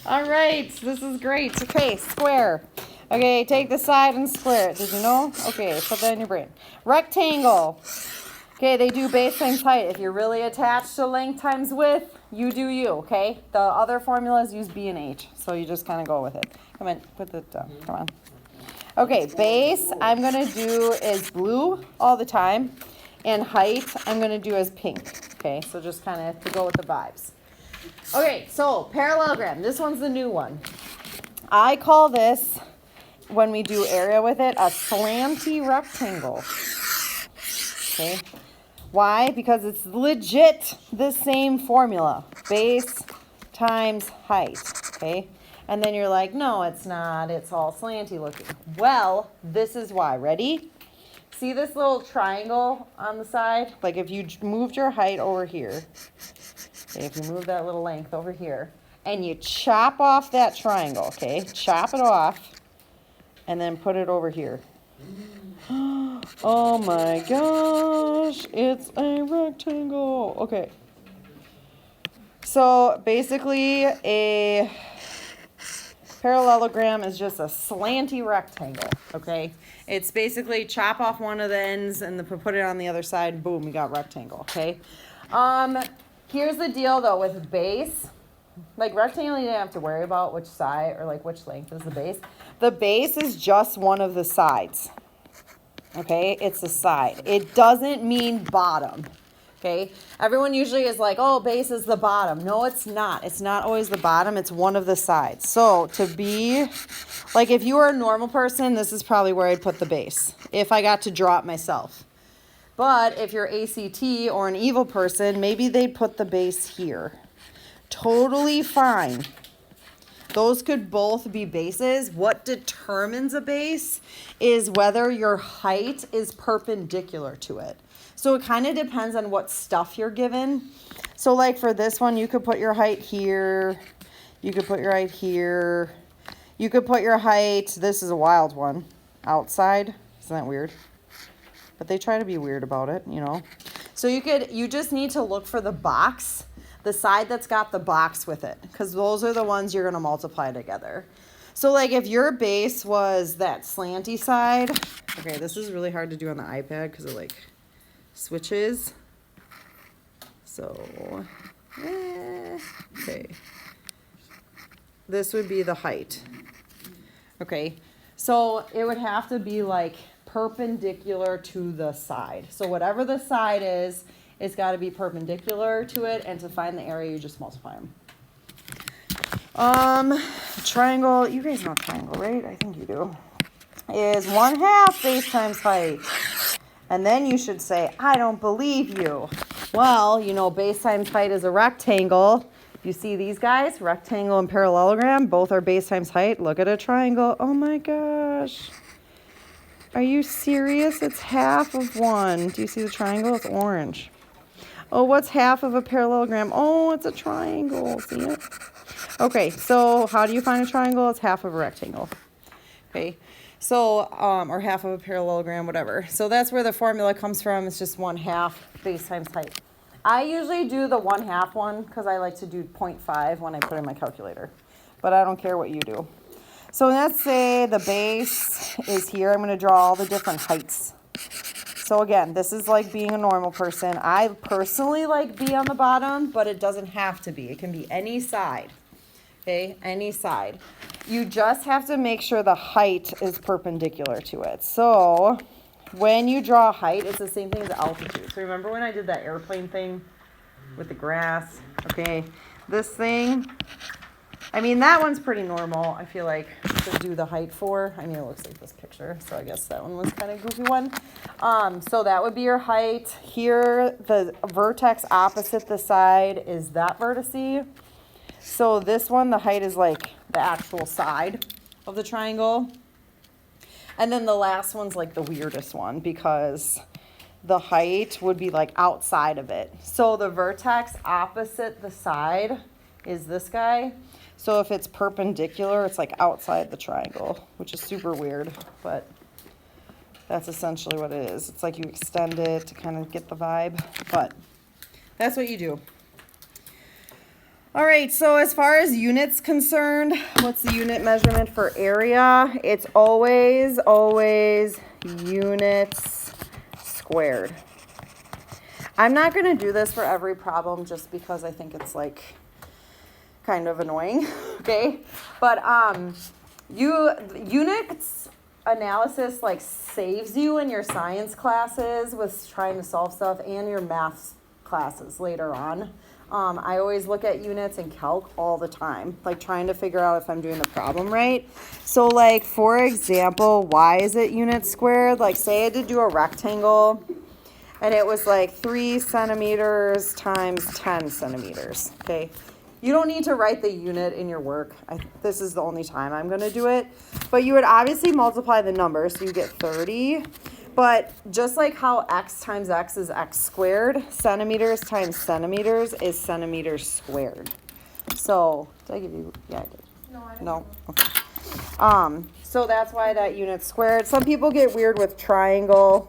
All right, this is great. Okay, square. Okay, take the side and square it. Did you know? Okay, put that in your brain. Rectangle. Okay, they do base times height. If you're really attached to length times width, you do you, okay? The other formulas use B and H, so you just kind of go with it. Come on, put it down. Come on. Okay, base I'm going to do is blue all the time, and height I'm going to do as pink. Okay, so just kind of to go with the vibes. Okay, so parallelogram. This one's the new one. I call this, when we do area with it, a slanty rectangle. Okay. Why? Because it's legit the same formula. Base times height. Okay. And then you're like, no, it's not. It's all slanty looking. Well, this is why. Ready? See this little triangle on the side? Like if you moved your height over here. Okay, if you move that little length over here. And you chop off that triangle. Okay. Chop it off. And then put it over here. Oh my gosh, it's a rectangle. Okay. So basically a parallelogram is just a slanty rectangle, okay? It's basically chop off one of the ends and put it on the other side, boom, you got rectangle, okay? Here's the deal though with base. Like rectangle, you don't have to worry about which side or like which length is the base. The base is just one of the sides. Okay, it's the side. It doesn't mean bottom. Okay, everyone usually is like, oh, base is the bottom. No, it's not. It's not always the bottom. It's one of the sides. So to be, like if you were a normal person, this is probably where I'd put the base if I got to draw it myself. But if you're ACT or an evil person, maybe they'd put the base here. Totally fine. Those could both be bases. What determines a base is whether your height is perpendicular to it. So it kind of depends on what stuff you're given. So like for this one, you could put your height here. You could put your height here. You could put your height, this is a wild one, outside. Isn't that weird? But they try to be weird about it, you know. So you just need to look for the box. The side that's got the box with it, because those are the ones you're going to multiply together. So like if your base was that slanty side, okay, this is really hard to do on the iPad because it like switches. So, okay. This would be the height. Okay, so it would have to be like perpendicular to the side. So whatever the side is, it's got to be perpendicular to it, and to find the area, you just multiply them. Triangle, you guys know triangle, right? I think you do. Is 1/2 base times height. And then you should say, I don't believe you. Well, you know, base times height is a rectangle. You see these guys, rectangle and parallelogram, both are base times height. Look at a triangle. Oh my gosh. Are you serious? It's half of one. Do you see the triangle? It's orange. Oh, what's half of a parallelogram? Oh, it's a triangle. See it? Okay, so how do you find a triangle? It's half of a rectangle. Okay, so, or half of a parallelogram, whatever. So that's where the formula comes from. It's just 1/2 base times height. I usually do the 1/2 one because I like to do 0.5 when I put in my calculator. But I don't care what you do. So let's say the base is here. I'm going to draw all the different heights. So again, this is like being a normal person. I personally like B on the bottom, but it doesn't have to be. It can be any side, okay? Any side. You just have to make sure the height is perpendicular to it. So when you draw height, it's the same thing as altitude. So remember when I did that airplane thing with the grass? Okay, this thing, I mean, that one's pretty normal, I feel like, to do the height for. I mean, it looks like this picture, so I guess that one was kind of goofy one. So that would be your height. Here, the vertex opposite the side is that vertice. So this one, the height is like the actual side of the triangle. And then the last one's like the weirdest one because the height would be like outside of it. So the vertex opposite the side is this guy. So if it's perpendicular, it's like outside the triangle, which is super weird, but that's essentially what it is. It's like you extend it to kind of get the vibe, but that's what you do. All right, so as far as units concerned, what's the unit measurement for area? It's always units squared. I'm not going to do this for every problem just because I think it's like kind of annoying, okay? But units analysis like saves you in your science classes with trying to solve stuff and your math classes later on. I always look at units and calc all the time, like trying to figure out if I'm doing the problem right. So like, for example, why is it units squared? Like say I had to do a rectangle and it was like 3 centimeters times 10 centimeters, okay? You don't need to write the unit in your work. This is the only time I'm gonna do it. But you would obviously multiply the numbers, so you get 30. But just like how x times x is x squared, centimeters times centimeters is centimeters squared. So, did I give you, yeah I did. No, I didn't. No? Okay. So that's why that unit's squared. Some people get weird with triangle.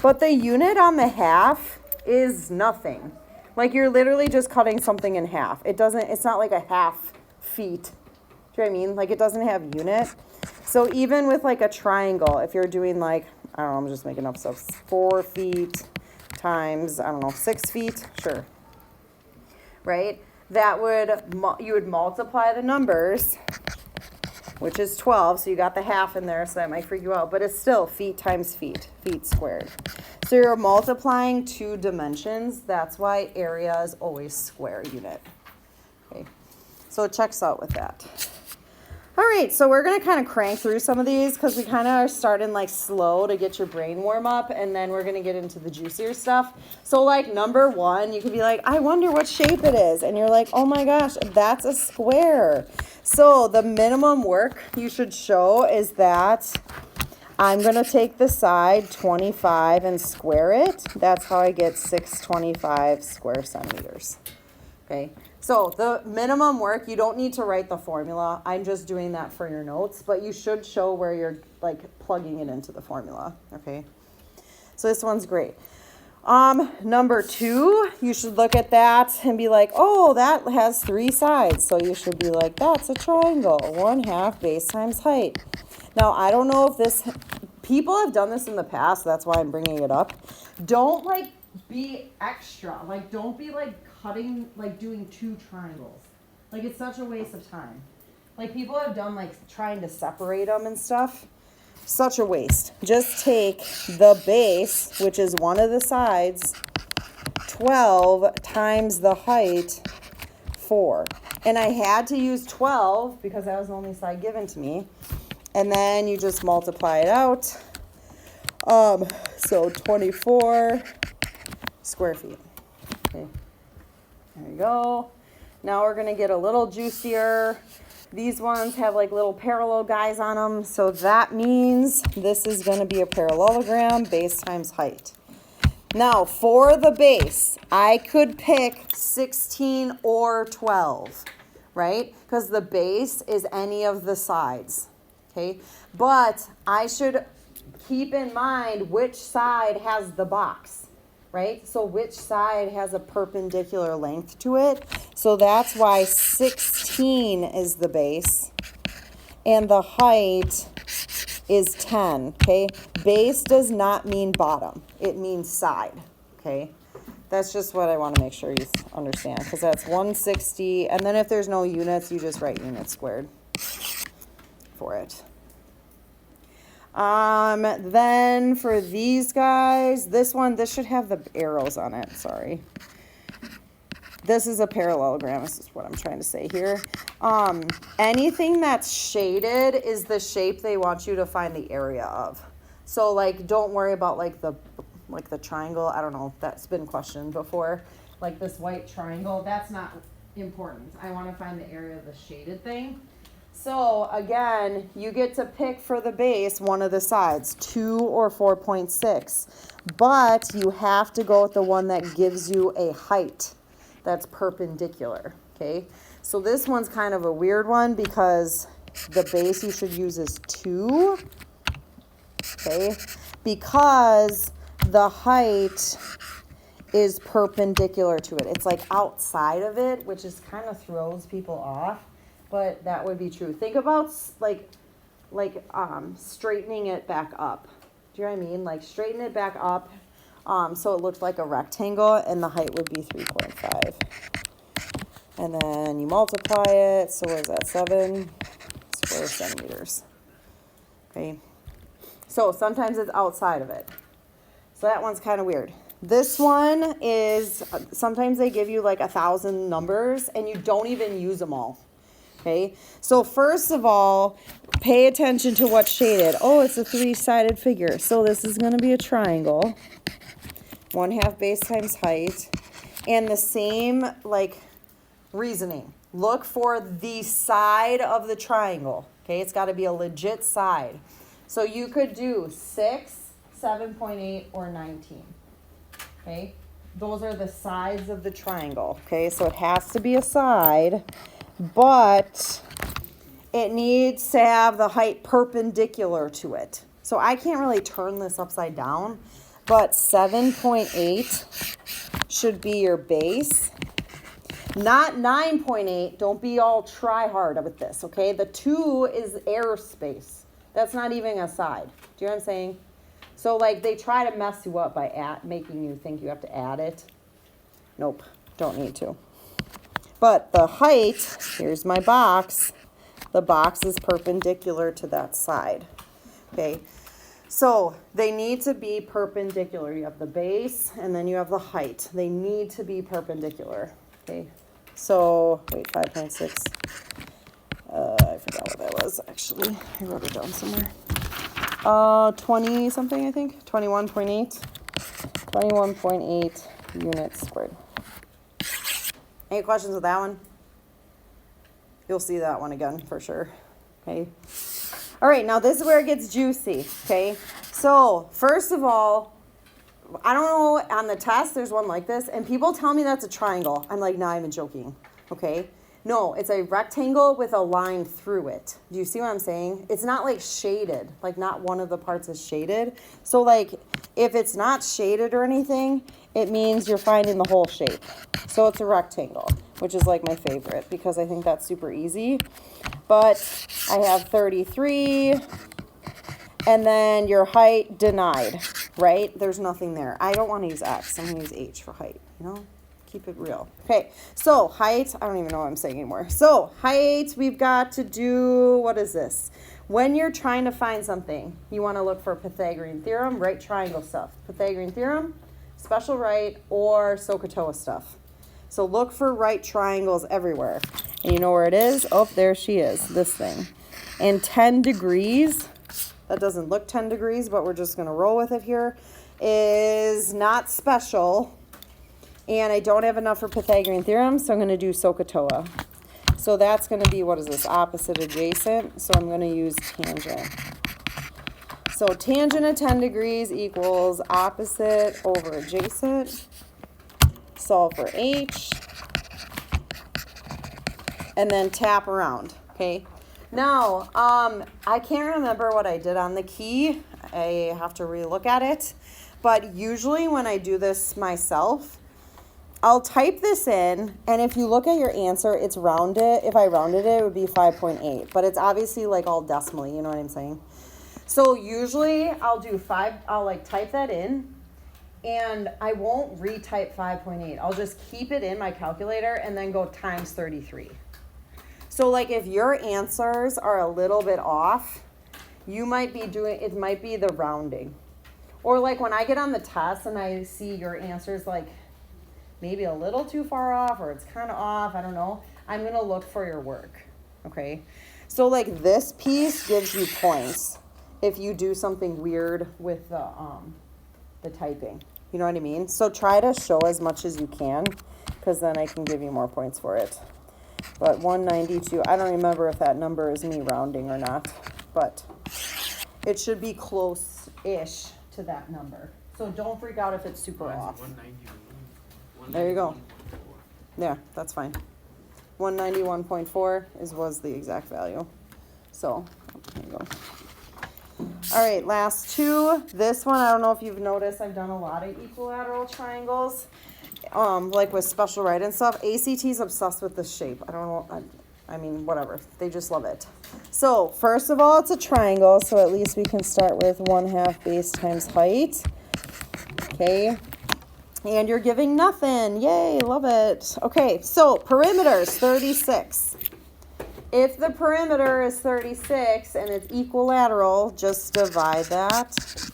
But the unit on the half is nothing. Like you're literally just cutting something in half. It's not like a half feet. Do you know what I mean? Like it doesn't have unit. So even with like a triangle, if you're doing like, I don't know, I'm just making up stuff, 4 feet times, I don't know, 6 feet, sure. Right? That you would multiply the numbers, which is 12, so you got the half in there, so that might freak you out, but it's still feet times feet squared. So you're multiplying 2 dimensions. That's why area is always square unit. Okay, so it checks out with that. All right, so we're gonna kind of crank through some of these because we kind of are starting like slow to get your brain warm up, and then we're gonna get into the juicier stuff. So like number 1, you could be like, I wonder what shape it is, and you're like, oh my gosh, that's a square. So the minimum work you should show is that I'm gonna take the side 25 and square it. That's how I get 625 square centimeters. Okay. So the minimum work, you don't need to write the formula. I'm just doing that for your notes, but you should show where you're like plugging it into the formula, okay? So this one's great. Number 2, you should look at that and be like, oh, that has 3 sides. So you should be like, that's a triangle, 1/2 base times height. Now, I don't know if people have done this in the past, that's why I'm bringing it up. Don't like be extra, like don't be like cutting, like doing 2 triangles. Like it's such a waste of time. Like people have done like trying to separate them and stuff. Such a waste. Just take the base, which is one of the sides, 12 times the height, 4. And I had to use 12 because that was the only side given to me. And then you just multiply it out. So 24 square feet. Okay. There you go. Now we're going to get a little juicier. These ones have like little parallel guys on them. So that means this is going to be a parallelogram, base times height. Now for the base, I could pick 16 or 12, right? Because the base is any of the sides, okay? But I should keep in mind which side has the box. Right? So which side has a perpendicular length to it? So that's why 16 is the base and the height is 10, okay? Base does not mean bottom. It means side, okay? That's just what I want to make sure you understand because that's 160. And then if there's no units, you just write units squared for it. Then for these guys, this should have the arrows on it, sorry. This is a parallelogram, this is what I'm trying to say here. Anything that's shaded is the shape they want you to find the area of. So like, don't worry about like the triangle, I don't know, that's been questioned before. Like this white triangle, that's not important. I want to find the area of the shaded thing. So again, you get to pick for the base one of the sides, 2 or 4.6, but you have to go with the one that gives you a height that's perpendicular, okay? So this one's kind of a weird one because the base you should use is 2, okay? Because the height is perpendicular to it. It's like outside of it, which is kind of throws people off, but that would be true. Think about like straightening it back up. Do you know what I mean? Like straighten it back up so it looks like a rectangle, and the height would be 3.5. And then you multiply it, so what is that, 7 square centimeters. Okay, so sometimes it's outside of it. So that one's kind of weird. This one is, sometimes they give you like 1,000 numbers and you don't even use them all. Okay, so first of all, pay attention to what's shaded. Oh, it's a 3-sided figure. So this is going to be a triangle. 1/2 base times height. And the same like reasoning. Look for the side of the triangle. Okay, it's got to be a legit side. So you could do 6, 7.8, or 19. Okay, those are the sides of the triangle. Okay, so it has to be a side, but it needs to have the height perpendicular to it. So I can't really turn this upside down, but 7.8 should be your base. Not 9.8. Don't be all try hard with this, okay? The 2 is airspace. That's not even a side. Do you know what I'm saying? So, like, they try to mess you up by making you think you have to add it. Nope, don't need to. But the height, here's my box. The box is perpendicular to that side. Okay, so they need to be perpendicular. You have the base, and then you have the height. They need to be perpendicular. Okay, so, wait, 5.6. I forgot what that was, actually. I wrote it down somewhere. 20 something, I think. 21.8. 21.8 units squared. Any questions with that one? You'll see that one again for sure. Okay. All right, now this is where it gets juicy. Okay. So, first of all, I don't know, on the test, there's one like this, and people tell me that's a triangle. I'm like, nah, I'm joking. Okay. No, it's a rectangle with a line through it. Do you see what I'm saying? It's not like shaded, like not one of the parts is shaded. So like if it's not shaded or anything, it means you're finding the whole shape. So it's a rectangle, which is like my favorite because I think that's super easy. But I have 33, and then your height denied, right? There's nothing there. I don't want to use X. I'm going to use H for height, you know? Keep it real. Okay, so height, I don't even know what I'm saying anymore. So height, we've got to do, what is this? When you're trying to find something, you want to look for Pythagorean theorem, right triangle stuff. Pythagorean theorem, special right, or SOHCAHTOA stuff. So look for right triangles everywhere. And you know where it is? Oh, there she is, this thing. And 10 degrees, that doesn't look 10 degrees, but we're just going to roll with it here, is not special. And I don't have enough for Pythagorean theorem, so I'm going to do SOHCAHTOA. So that's going to be, what is this, opposite adjacent. So I'm going to use tangent. So tangent of 10 degrees equals opposite over adjacent. Solve for H. And then tap around, okay? Now, I can't remember what I did on the key. I have to relook at it. But usually when I do this myself, I'll type this in, and if you look at your answer, it's rounded. If I rounded it, it would be 5.8, but it's obviously like all decimally, you know what I'm saying? So usually I'll do 5, I'll like type that in, and I won't retype 5.8. I'll just keep it in my calculator and then go times 33. So like if your answers are a little bit off, you might be doing, it might be the rounding. Or like when I get on the test and I see your answers like maybe a little too far off, or it's kind of off, I don't know, I'm going to look for your work, okay? So like this piece gives you points if you do something weird with the typing, you know what I mean? So try to show as much as you can, because then I can give you more points for it. But 192, I don't remember if that number is me rounding or not, but it should be close-ish to that number. So don't freak out if it's super off. There you go. Yeah, that's fine. 191.4 was the exact value. So, there you go. All right, last two. This one, I don't know if you've noticed, I've done a lot of equilateral triangles, like with special right and stuff. ACT's obsessed with this shape. I don't know, I mean, whatever. They just love it. So first of all, it's a triangle, so at least we can start with 1/2 base times height. Okay. And you're giving nothing. Yay, love it. Okay, so perimeter's 36. If the perimeter is 36 and it's equilateral, just divide that.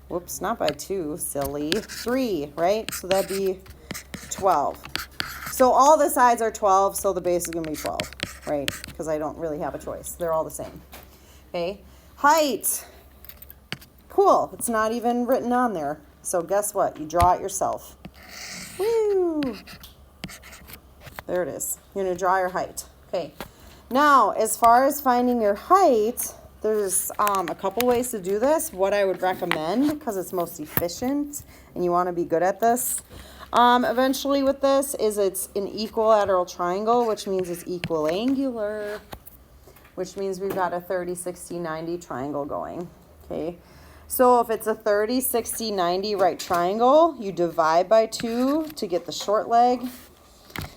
Whoops, not by 2, silly. 3, right? So that'd be 12. So all the sides are 12, so the base is going to be 12, right? Because I don't really have a choice. They're all the same. Okay, height. Cool, it's not even written on there. So guess what? You draw it yourself. Woo! There it is. You're going to draw your height. Okay. Now, as far as finding your height, there's a couple ways to do this. What I would recommend, because it's most efficient and you want to be good at this, eventually with this, is it's an equilateral triangle, which means it's equiangular, which means we've got a 30, 60, 90 triangle going. Okay. So if it's a 30, 60, 90 right triangle, you divide by 2 to get the short leg.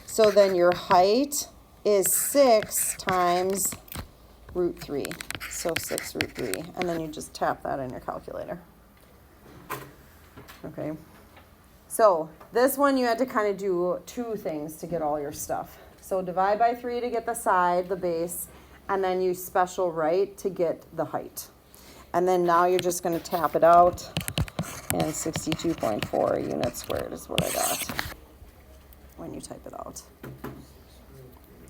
So then your height is 6 times root 3. So 6 root 3. And then you just tap that in your calculator. Okay. So this one you had to kind of do 2 things to get all your stuff. So divide by 3 to get the side, the base, and then use special right to get the height. And then now you're just going to tap it out. And 62.4 units squared is what I got when you type it out.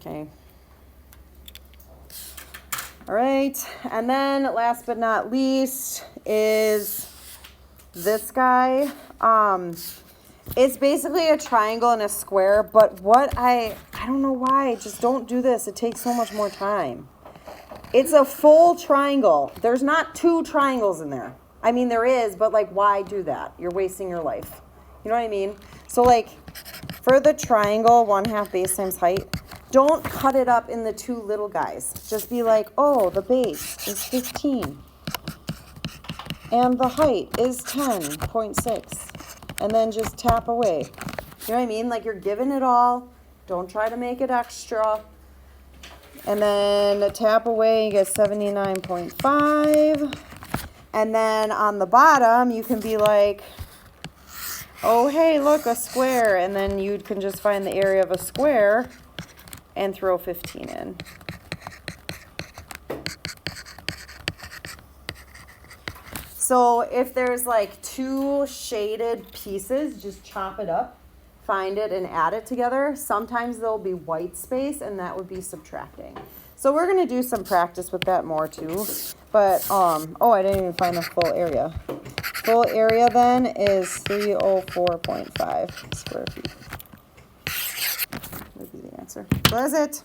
Okay. All right. And then last but not least is this guy. It's basically a triangle and a square, but what I don't know why, just don't do this. It takes so much more time. It's a full triangle. There's not 2 triangles in there. I mean, there is, but like, why do that? You're wasting your life. You know what I mean? So like, for the triangle, 1/2 base times height, don't cut it up in the 2 little guys. Just be like, oh, the base is 15. And the height is 10.6. And then just tap away. You know what I mean? Like, you're giving it all. Don't try to make it extra. And then tap away, you get 79.5. And then on the bottom, you can be like, oh, hey, look, a square. And then you can just find the area of a square and throw 15 in. So if there's like 2 shaded pieces, just chop it up, find it, and add it together. Sometimes there'll be white space, and that would be subtracting. So we're going to do some practice with that more too. But, oh, I didn't even find the full area. Full area then is 304.5 square feet. Would be the answer. So that's it.